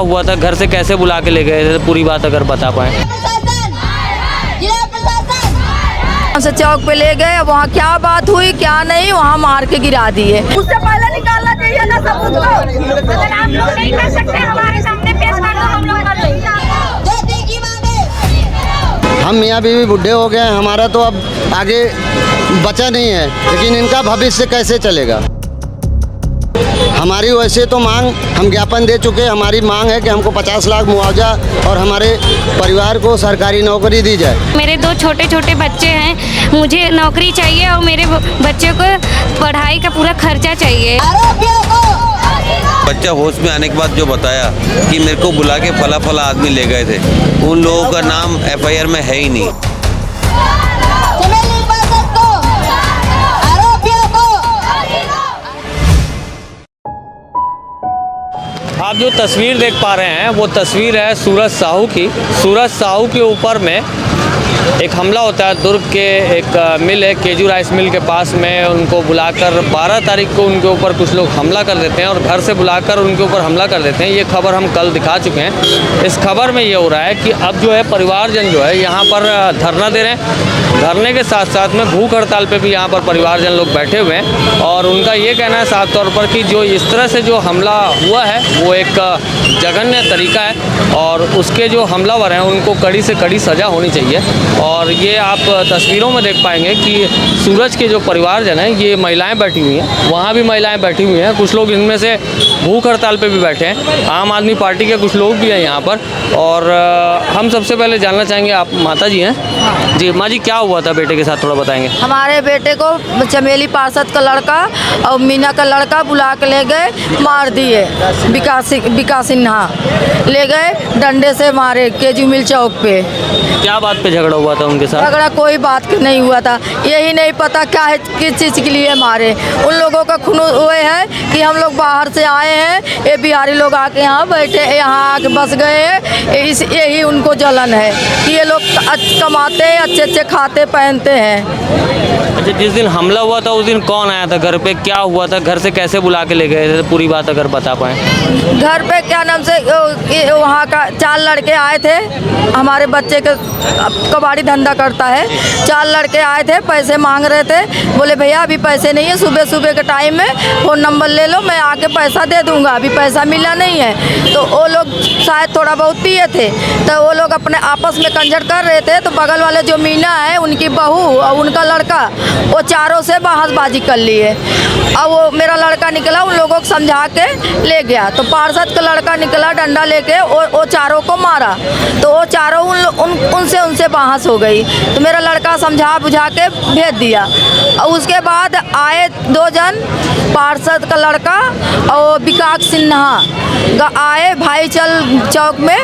हुआ था, घर से कैसे बुला के ले गए थे, पूरी बात अगर बता पाएँ। से चौक पे ले गए, वहाँ क्या बात हुई क्या नहीं, वहाँ मार के गिरा दिए। उससे पहले निकालना चाहिए ना सबूत को। अगर आप लोग नहीं कर सकते हमारे सामने पेश कर दो, हम लोग कर लेंगे। हम मियाँ बीवी बुढ़े हो गए, हमारा तो अब आगे बचा नहीं है, लेकिन इनका भविष्य कैसे चलेगा। हमारी वैसे तो मांग हम ज्ञापन दे चुके, हमारी मांग है कि हमको 50 लाख मुआवजा और हमारे परिवार को सरकारी नौकरी दी जाए। मेरे 2 छोटे छोटे बच्चे हैं, मुझे नौकरी चाहिए और मेरे बच्चे को पढ़ाई का पूरा खर्चा चाहिए। बच्चा होश में आने के बाद जो बताया कि मेरे को बुला के फला फला आदमी ले गए थे, उन लोगों का नाम FIR में है ही नहीं। आप जो तस्वीर देख पा रहे हैं वो तस्वीर है सूरज साहू की। सूरज साहू के ऊपर में एक हमला होता है। दुर्ग के एक मिल है, केजू राइस मिल के पास में, उनको बुलाकर 12 तारीख को उनके ऊपर कुछ लोग हमला कर देते हैं और घर से बुलाकर उनके ऊपर हमला कर देते हैं। ये खबर हम कल दिखा चुके हैं। इस खबर में ये हो रहा है कि अब जो है परिवारजन जो है यहाँ पर धरना दे रहे हैं। धरने के साथ साथ में भूख हड़ताल पे भी यहाँ पर परिवारजन लोग बैठे हुए हैं और उनका ये कहना है साफ तौर पर कि जो इस तरह से जो हमला हुआ है वो एक जघन्य तरीका है और उसके जो हमलावर हैं उनको कड़ी से कड़ी सज़ा होनी चाहिए। और ये आप तस्वीरों में देख पाएंगे कि सूरज के जो परिवारजन हैं, ये महिलाएं बैठी हुई हैं, वहाँ भी महिलाएं बैठी हुई हैं, कुछ लोग इनमें से भूख हड़ताल पे भी बैठे हैं। आम आदमी पार्टी के कुछ लोग भी हैं यहाँ पर। और हम सबसे पहले जानना चाहेंगे, आप माता जी हैं जी, माँ जी क्या हुआ था बेटे के साथ, थोड़ा बताएंगे। हमारे बेटे को चमेली पार्षद का लड़का और मीना का लड़का बुला के ले गए, मार दिए। विकास सिन्हा ले गए, डंडे से मारे केजू मिल चौक पे। क्या बात पे झगड़ा हुआ था उनके साथ? झगड़ा कोई बात नहीं हुआ था, यही नहीं पता क्या है, किस चीज़ के लिए मारे। उन लोगों का खून हुए है कि हम लोग बाहर से आए हैं, ये बिहारी लोग आके यहाँ बैठे, यहाँ आके बस गए हैं, यही उनको जलन है कि ये लोग कमाते हैं, अच्छे अच्छे खाते पहनते हैं। अच्छा, जिस दिन हमला हुआ था उस दिन कौन आया था घर पे, क्या हुआ था, घर से कैसे बुला के ले गए थे, पूरी बात अगर बता पाएँ। घर पे क्या नाम से वहाँ का 4 लड़के आए थे, हमारे बच्चे के कबाड़ी धंधा करता है। 4 लड़के आए थे, पैसे मांग रहे थे, बोले भैया अभी पैसे नहीं है, सुबह सुबह के टाइम में फ़ोन नंबर ले लो, मैं आके पैसा दे दूंगा। अभी पैसा मिला नहीं है तो वो लोग शायद थोड़ा बहुत पिए थे, तो वो लोग अपने आपस में कंजर कर रहे थे। तो बगल वाले जो मीना है, उनकी बहू और उनका लड़का, वो चारों से बहसबाजी कर लिए। अब वो मेरा लड़का निकला, उन लोगों को समझा के ले गया। तो पार्षद का लड़का निकला डंडा लेके, वो चारों को मारा। तो वो चारों उनसे बहस हो गई, तो मेरा लड़का समझा बुझा के भेज दिया। और उसके बाद आए 2 जन, पार्षद का लड़का और विकास सिन्हा आए। भाई चल चौक में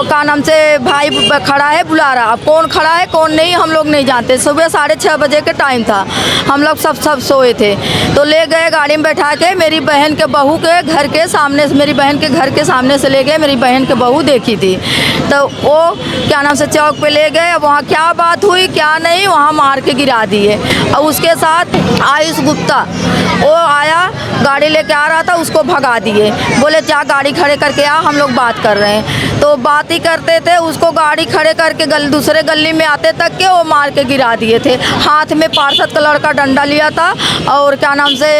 का नाम से भाई खड़ा है, बुला रहा। अब कौन खड़ा है कौन नहीं हम लोग नहीं जानते। सुबह 6:30 बजे के टाइम था, हम लोग सब सोए थे। तो ले गए गाड़ी में बैठा के, मेरी बहन के बहू के घर के सामने, मेरी बहन के घर के सामने से ले गए। मेरी बहन के बहू देखी थी, तो वो क्या नाम से चौक पे ले गए, वहाँ क्या बात हुई क्या नहीं, वहाँ मार के गिरा दिए। और उसके साथ आयुष गुप्ता वो आया, गाड़ी लेके आ रहा था, उसको भगा दिए। बोले जा गाड़ी खड़े करके आ, हम लोग बात कर रहे हैं। तो बात ही करते थे, उसको गाड़ी खड़े करके दूसरे गली में आते तक के वो मार के गिरा दिए थे। हाथ में पार्षद का लड़का डंडा लिया था और क्या नाम से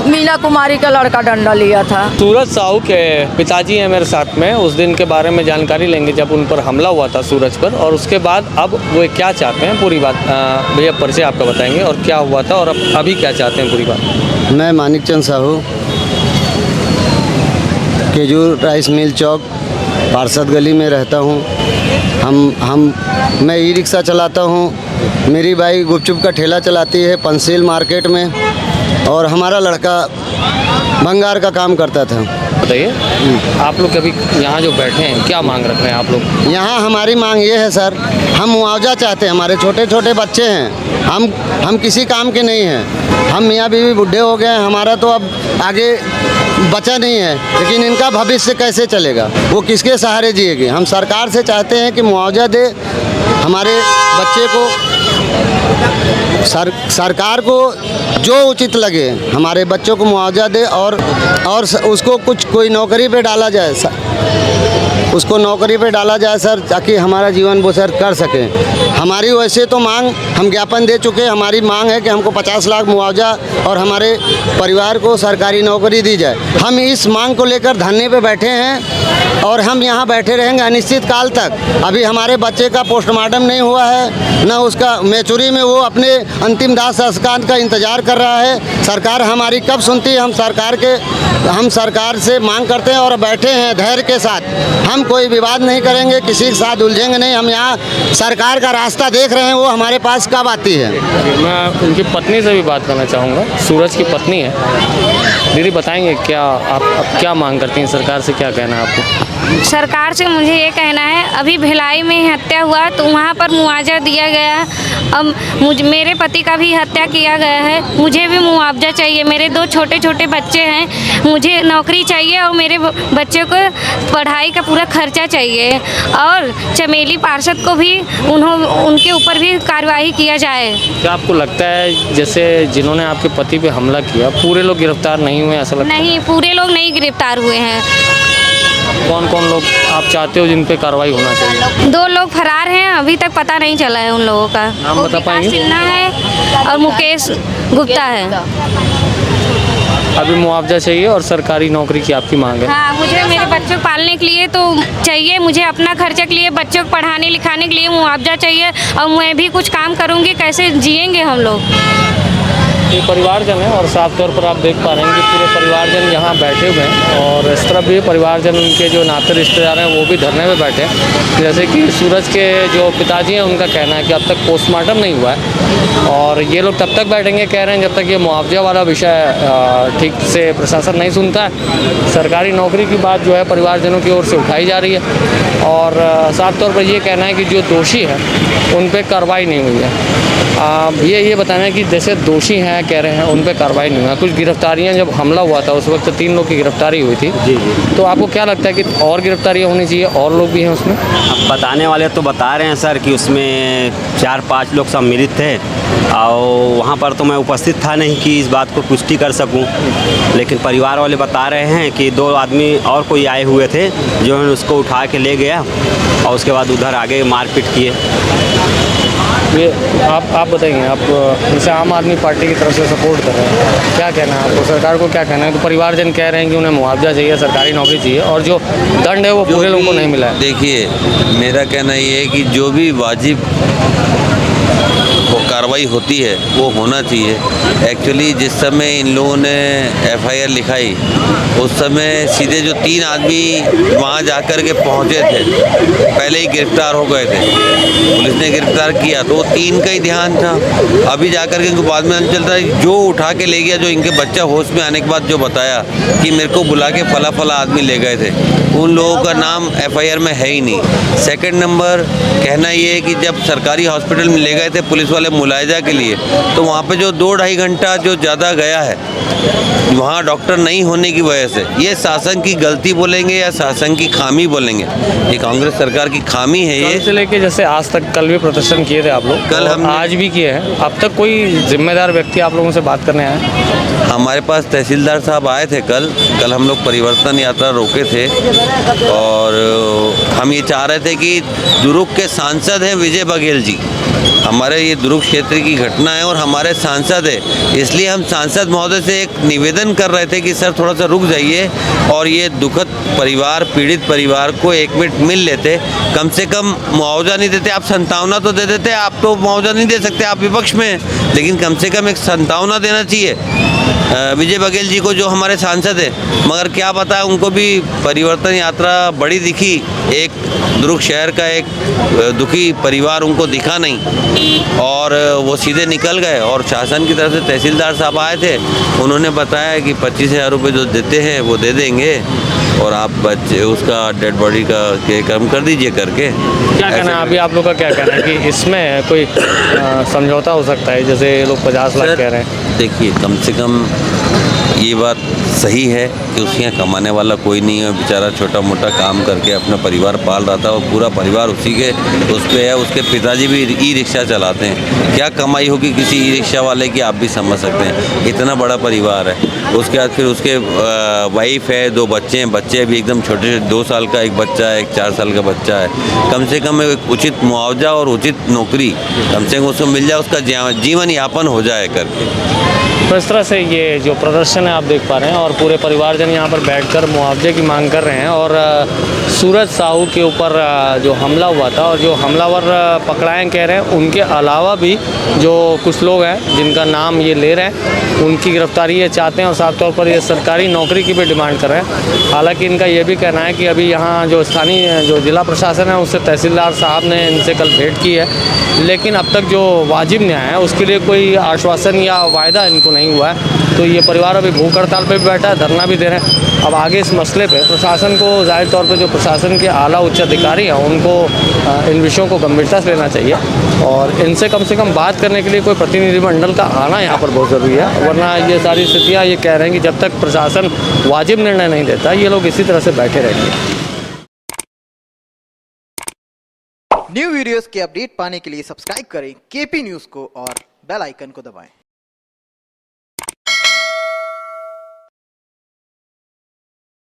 मीना कुमारी का लड़का डंडा लिया था। सूरज साहू के पिताजी हैं मेरे साथ में, उस दिन के बारे में जानकारी लेंगे जब उन पर हमला हुआ था सूरज पर, और उसके बाद अब वो क्या चाहते हैं पूरी बात भैया परिचय आपका बताएंगे और क्या हुआ था और अब अभी क्या चाहते हैं पूरी बात। मैं मानिक चंद साहू, केजू राइस मिल चौक पार्षद गली में रहता हूँ। मैं ई रिक्शा चलाता हूँ, मेरी बाई गुपचुप का ठेला चलाती है पंसील मार्केट में, और हमारा लड़का भंगार का काम करता था। बताइए आप लोग अभी यहाँ जो बैठे हैं क्या मांग रख रहे हैं आप लोग? यहाँ हमारी मांग ये है सर, हम मुआवजा चाहते हैं। हमारे छोटे छोटे बच्चे हैं, हम किसी काम के नहीं हैं, हम मियाँ बीवी बुढ़े हो गए हैं, हमारा तो अब आगे बचा नहीं है, लेकिन इनका भविष्य कैसे चलेगा, वो किसके सहारे जिएगी। हम सरकार से चाहते हैं कि मुआवजा दे, हमारे बच्चे को सरकार को जो उचित लगे हमारे बच्चों को मुआवजा दे और उसको कुछ कोई नौकरी पे डाला जाए उसको नौकरी पे डाला जाए सर, ताकि हमारा जीवन बसर कर सकें। हमारी वैसे तो मांग हम ज्ञापन दे चुके हैं। हमारी मांग है कि हमको 50 लाख मुआवजा और हमारे परिवार को सरकारी नौकरी दी जाए। हम इस मांग को लेकर धरने पे बैठे हैं और हम यहाँ बैठे रहेंगे अनिश्चित काल तक। अभी हमारे बच्चे का पोस्टमार्टम नहीं हुआ है, न उसका मैचुरी में वो अपने अंतिम दाह संस्कार का इंतज़ार कर रहा है। सरकार हमारी कब सुनती है? हम सरकार से मांग करते हैं और बैठे हैं धैर्य के साथ। हम कोई विवाद नहीं करेंगे, किसी के साथ उलझेंगे नहीं। हम यहाँ सरकार का रास्ता देख रहे हैं, वो हमारे पास कब आती है। मैं उनकी पत्नी से भी बात करना चाहूँगा। सूरज की पत्नी है। दीदी बताएंगे क्या आप क्या मांग करती हैं? सरकार से क्या कहना है आपको? सरकार से मुझे ये कहना है, अभी भिलाई में हत्या हुआ तो वहाँ पर मुआवजा दिया गया। अब मेरे पति का भी हत्या किया गया है, मुझे भी मुआवजा चाहिए। मेरे 2 छोटे छोटे बच्चे हैं, मुझे नौकरी चाहिए और मेरे बच्चे को पढ़ाई का पूरा खर्चा चाहिए। और चमेली पार्षद को भी उनके ऊपर भी कार्रवाई किया जाए। क्या आपको लगता है जैसे जिन्होंने आपके पति पे हमला किया पूरे लोग गिरफ्तार नहीं हुए? ऐसा लगता है? नहीं, पूरे लोग नहीं गिरफ्तार हुए हैं। कौन कौन लोग आप चाहते हो जिन पे कार्रवाई होना चाहिए? 2 लोग फरार हैं, अभी तक पता नहीं चला है उन लोगों का। नाम बता पाएंगे? सिन्हा है और मुकेश गुप्ता है। अभी मुआवजा चाहिए और सरकारी नौकरी की आपकी मांग है? हाँ, मुझे मेरे बच्चों को पालने के लिए तो चाहिए, मुझे अपना खर्चे के लिए, बच्चों को पढ़ाने लिखाने के लिए मुआवजा चाहिए। और मैं भी कुछ काम करूँगी, कैसे जिएंगे हम लोग? ये परिवारजन है और साफ तौर पर आप देख पा रहे हैं कि पूरे परिवारजन यहाँ बैठे हुए हैं और इस तरफ भी परिवारजन, उनके जो नाते रिश्तेदार हैं वो भी धरने में बैठे हैं। जैसे कि सूरज के जो पिताजी हैं उनका कहना है कि अब तक पोस्टमार्टम नहीं हुआ है और ये लोग तब तक बैठेंगे, कह रहे हैं, जब तक ये मुआवजा वाला विषय ठीक से प्रशासन नहीं सुनता है। सरकारी नौकरी की बात जो है परिवारजनों की ओर से उठाई जा रही है और साफ तौर पर ये कहना है कि जो दोषी है उन पर कार्रवाई नहीं हुई है। ये बताना है कि जैसे दोषी हैं कह रहे हैं उन पर कार्रवाई नहीं हुआ। कुछ गिरफ्तारियां जब हमला हुआ था उस वक्त 3 लोग की गिरफ्तारी हुई थी। जी। तो आपको क्या लगता है कि और गिरफ्तारियां होनी चाहिए? और लोग भी हैं उसमें? अब बताने वाले तो बता रहे हैं सर कि उसमें 4-5 लोग सम्मिलित थे और वहाँ पर तो मैं उपस्थित था नहीं कि इस बात को पुष्टि कर सकूं, लेकिन परिवार वाले बता रहे हैं कि 2 आदमी और कोई आए हुए थे जो उसको उठा के ले गया और उसके बाद उधर आगे मारपीट किए। ये आप बताइए, आप जैसे आम आदमी पार्टी की तरफ से सपोर्ट कर रहे हैं, क्या कहना है आपको? सरकार को क्या कहना है? तो परिवारजन कह रहे हैं कि उन्हें मुआवजा चाहिए, सरकारी नौकरी चाहिए और जो दंड है वो पूरे लोगों को नहीं मिला है। देखिए, मेरा कहना ये है कि जो भी वाजिब वो कार्रवाई होती है वो होना चाहिए। एक्चुअली जिस समय इन लोगों ने FIR लिखाई उस समय सीधे जो 3 आदमी वहाँ जाकर के पहुँचे थे पहले ही गिरफ्तार हो गए थे। पुलिस ने गिरफ्तार किया तो 3 का ही ध्यान था। अभी जाकर के इनको बाद में पता चलता है जो उठा के ले गया, जो इनके बच्चा होश में आने के बाद जो बताया कि मेरे को बुला के फला आदमी ले गए थे, उन लोगों का नाम FIR में है ही नहीं। सेकंड नंबर कहना ये है कि जब सरकारी हॉस्पिटल में ले गए थे पुलिस वाले मुलायजा के लिए, तो वहाँ पे जो 2-2.5 घंटा जो ज़्यादा गया है वहाँ डॉक्टर नहीं होने की वजह से, ये शासन की गलती बोलेंगे या शासन की खामी बोलेंगे? ये कांग्रेस सरकार की खामी है। ये से लेके जैसे आज तक, कल भी प्रदर्शन किए थे आप लोग, कल हम आज भी किए हैं, अब तक कोई जिम्मेदार व्यक्ति आप लोगों से बात करने आया? हमारे पास तहसीलदार साहब आए थे कल हम लोग परिवर्तन यात्रा रोके थे और हम ये चाह रहे थे कि दुर्ग के सांसद हैं विजय बघेल जी, हमारे ये दुर्ग क्षेत्र की घटना है और हमारे सांसद है, इसलिए हम सांसद महोदय से एक निवेदन कर रहे थे कि सर थोड़ा सा रुक जाइए और ये दुखद परिवार, पीड़ित परिवार को 1 मिनट मिल लेते। कम से कम मुआवजा नहीं देते, आप संतावना तो दे देते, आप तो मुआवजा नहीं दे सकते, आप विपक्ष में हैं, लेकिन कम से कम एक संतावना देना चाहिए विजय बघेल जी को जो हमारे सांसद है। मगर क्या पता है उनको भी परिवर्तन यात्रा बड़ी दिखी, एक दुर्ग शहर का एक दुखी परिवार उनको दिखा नहीं और वो सीधे निकल गए। और शासन की तरफ से तहसीलदार साहब आए थे, उन्होंने बताया कि 25,000 रुपये जो देते हैं वो दे देंगे और आप बच्चे उसका डेड बॉडी का कार्यक्रम कर दीजिए करके। क्या कहना है अभी आप लोग का? क्या कहना है कि इसमें कोई समझौता हो सकता है? जैसे लोग 50 लाख कह रहे हैं। देखिए, कम से कम ये बात सही है कि उसके यहाँ कमाने वाला कोई नहीं है, बेचारा छोटा मोटा काम करके अपना परिवार पाल रहा था और पूरा परिवार उसी के उस पे है। उसके पिताजी भी ई रिक्शा चलाते हैं, क्या कमाई होगी किसी ई रिक्शा वाले की आप भी समझ सकते हैं। इतना बड़ा परिवार है। उसके बाद फिर उसके वाइफ है, 2 बच्चे हैं, बच्चे भी एकदम छोटे, 2 साल का एक बच्चा है, एक 4 साल का बच्चा है। कम से कम एक उचित मुआवजा और उचित नौकरी कम से कम उसको मिल जाए, उसका जीवन यापन हो जाए करके। तो इस तरह से ये जो प्रदर्शन है आप देख पा रहे हैं और पूरे परिवारजन यहाँ पर बैठकर मुआवजे की मांग कर रहे हैं। और सूरज साहू के ऊपर जो हमला हुआ था और जो हमलावर पकड़ाए कह रहे हैं, उनके अलावा भी जो कुछ लोग हैं जिनका नाम ये ले रहे हैं, उनकी गिरफ्तारी ये चाहते हैं और साफ तौर पर ये सरकारी नौकरी की भी डिमांड कर रहे हैं। हालांकि इनका ये भी कहना है कि अभी यहाँ जो स्थानीय जो जिला प्रशासन है उससे तहसीलदार साहब ने इनसे कल भेंट की है, लेकिन अब तक जो वाजिब न्याय है उसके लिए कोई आश्वासन या वायदा इनको नहीं हुआ है। तो ये परिवार अभी भूख हड़ताल पे भी बैठा है, धरना भी दे रहे हैं। अब आगे इस मसले पे प्रशासन को, जाहिर तौर पे जो प्रशासन के आला उच्च अधिकारी हैं उनको इन विषयों को गंभीरता से लेना चाहिए और इनसे कम से कम बात करने के लिए कोई प्रतिनिधिमंडल का आना यहाँ पर बहुत ज़रूरी है। वरना ये सारी स्थितियाँ ये कह रहे हैं कि जब तक प्रशासन वाजिब निर्णय नहीं देता ये लोग इसी तरह से बैठे रहेंगे। न्यू वीडियोस के अपडेट पाने के लिए सब्सक्राइब करें केपी न्यूज़ को और बेल आइकन को दबाएं।